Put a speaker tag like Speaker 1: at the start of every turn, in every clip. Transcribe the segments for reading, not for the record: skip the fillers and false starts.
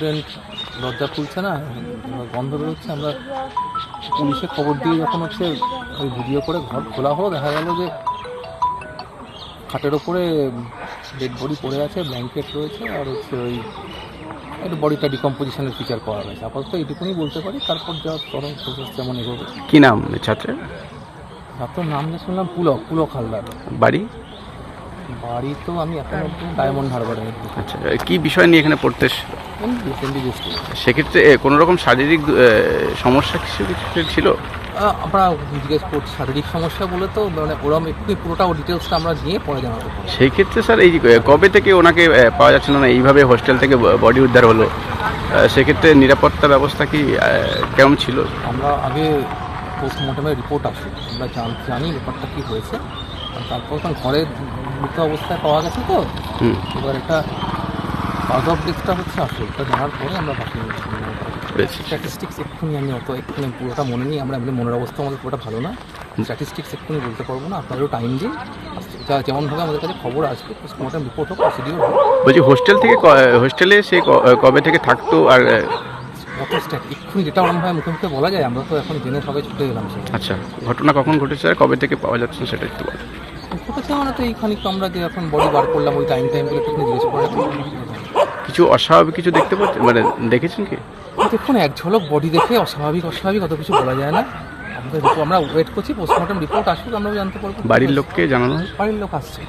Speaker 1: Student দরজা খুলছে না, বন্ধ বেরোচ্ছে। আমরা পুলিশে খবর দিয়ে যখন হচ্ছে ওই ভিডিও করে ঘর খোলা হলো, দেখা গেল যে খাটের ওপরে ডেড বডি পড়ে আছে, ব্ল্যাঙ্কেট রয়েছে, আর হচ্ছে ওই একটু বডিটা ডিকম্পোজিশনের ফিচার পাওয়া গেছে। আপাতত এইটুকুনি বলতে পারি, তারপর যা তদন্ত প্রসেস যেমন এগোবে।
Speaker 2: কি নাম ছাত্রের?
Speaker 1: ছাত্রর নাম যে শুনলাম পুলক হালদার।
Speaker 2: বাড়ি?
Speaker 1: বাড়ি তো আমি এখন অব্দি ডায়মন্ড হারবারে।
Speaker 2: আচ্ছা, কি বিষয় নিয়ে এখানে পড়তে এসেছিল? সেক্ষেত্রে কোনো রকম শারীরিক সমস্যা কিছু ছিল?
Speaker 1: আমরা জিজ্ঞেস করছি শারীরিক সমস্যা বলে, তো মানে ওরকম একটু পুরোটা ডিটেলসটা আমরা নিয়ে পরে জানাবো।
Speaker 2: সেই ক্ষেত্রে স্যার এই কবে থেকে ওনাকে পাওয়া যাচ্ছিল না, এইভাবে হোস্টেল থেকে বডি উদ্ধার হলো, সেক্ষেত্রে নিরাপত্তা ব্যবস্থা কি কেমন ছিল?
Speaker 1: আমরা আগে পোস্টমর্টমের রিপোর্ট আসে, আমরা জানি ব্যাপারটা কী হয়েছে। আর তারপর তখন ঘরে মৃত অবস্থায় পাওয়া গেছে, তো এবার একটা কাজ অফ ডেথটা হচ্ছে আসলটা জানার পরে আমরা বাকি স্ট্যাটিস্টিক্স এক্ষুনি এক্ষুনি পুরোটা মনে নেই। আমরা এমনি মনের অবস্থা আমাদের পুরোটা ভালো না, স্ট্যাটিস্টিক্স এক্ষুনি বলতে পারবো না। আপনারও টাইম দিন, যেমনভাবে আমাদের কাছে খবর আসবে পোস্টমর্টম রিপোর্ট হোক, প্রসিডিওর হোক।
Speaker 2: বলছি হোস্টেলে সে কবে থেকে থাকতো আর
Speaker 1: এক্ষুনি যেটা ওরকমভাবে মুখে মুখে বলা যায়, আমরা তো এখন জেনে সবাই ছুটে গেলাম।
Speaker 2: আচ্ছা, ঘটনা কখন ঘটেছে আর কবে থেকে পাওয়া যাচ্ছে সেটা একটু বলুন।
Speaker 1: ঘটেছে মানে তো এইখানে আমরা যে এখন বডি বার করলাম, ওই টাইমগুলো একটু জিজ্ঞেস করে।
Speaker 2: কিছু অস্বাভাবিক কিছু দেখতে পাচ্ছেন, মানে দেখেছেন কি?
Speaker 1: দেখুন, এক ঝলক বডি দেখে অস্বাভাবিক অত কিছু বলা যায় না। আমরা ওয়েট করছি পোস্টমর্টম রিপোর্ট আসুক, আমরা জানতে পারবো।
Speaker 2: বাড়ির লোককে জানানো হয়?
Speaker 1: বাড়ির লোক আসছে,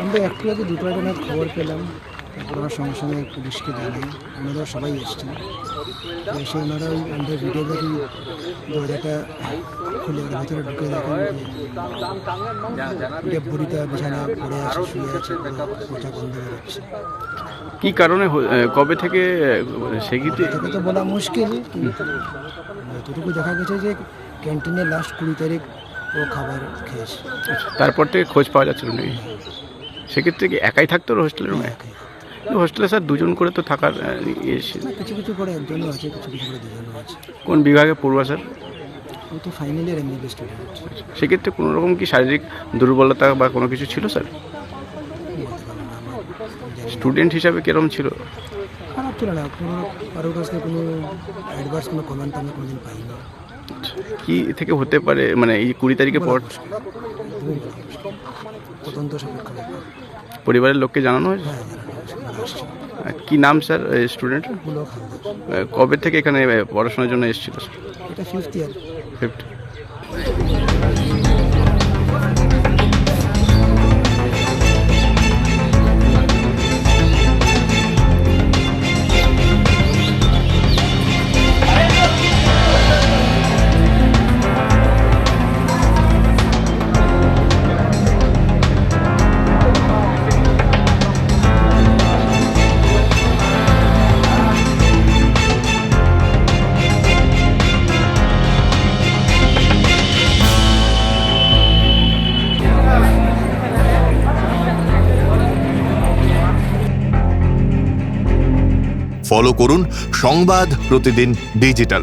Speaker 3: আমরা একটু আগে 2টা নাগাদ খবর পেলাম, তারপর আমরা সঙ্গে সঙ্গে পুলিশকে জানাই। ওনারা সবাই এসছেন, এসে ওনারা ওই আমাদের ভিডিও দেখি দরজাটা খুলে ওর ভেতরে ঢুকে দেখেন যে বড়িটা বিছানা পড়ে আছে, শুয়ে আছে, ওটা বন্ধ বেরোচ্ছে।
Speaker 2: কী কারণে কবে থেকে সেক্ষেত্রে
Speaker 3: থেকে তো বলা মুশকিল, কিন্তু যতটুকু দেখা গেছে যে ক্যান্টিনে লাস্ট 20 তারিখ ও খাবার খেয়েছে।
Speaker 2: তারপর থেকে খোঁজ পাওয়া যাচ্ছিল নাকি? সেক্ষেত্রে কি একাই থাকতো হোস্টেলের রুমে? হোস্টেলে স্যার দুজন করে তো থাকার
Speaker 3: কিছু কিছু করে একজনও আছে, কিছু কিছু করে দুজনও আছে।
Speaker 2: কোন বিভাগে পড়ুয়া স্যার?
Speaker 3: ও তো ফাইনাল ইয়ার এমবিবিএস স্টুডেন্ট।
Speaker 2: সেক্ষেত্রে কোনো রকম কি শারীরিক দুর্বলতা বা কোনো কিছু ছিল স্যার? স্টুডেন্ট হিসাবে কিরকম ছিল?
Speaker 3: খারাপ ছিল না, কোনো কারোর কাছ থেকে কোনো অ্যাডভান্স কোনো কমেন্ট আমরা কোনোদিন পাই না।
Speaker 2: কি থেকে হতে পারে, মানে এই 20 তারিখে পর
Speaker 3: তদন্ত সাপেক্ষ ব্যাপার।
Speaker 2: পরিবারের লোককে জানানো হয়েছে?
Speaker 3: হ্যাঁ, আসছে।
Speaker 2: কি নাম স্যার স্টুডেন্টের?
Speaker 3: পুলক হালদার।
Speaker 2: কবে থেকে এখানে পড়াশোনার জন্য এসেছিল স্যার?
Speaker 3: এটা 5th ইয়ার।
Speaker 2: 5th।
Speaker 4: ফলো করুন সংবাদ প্রতিদিন ডিজিটাল।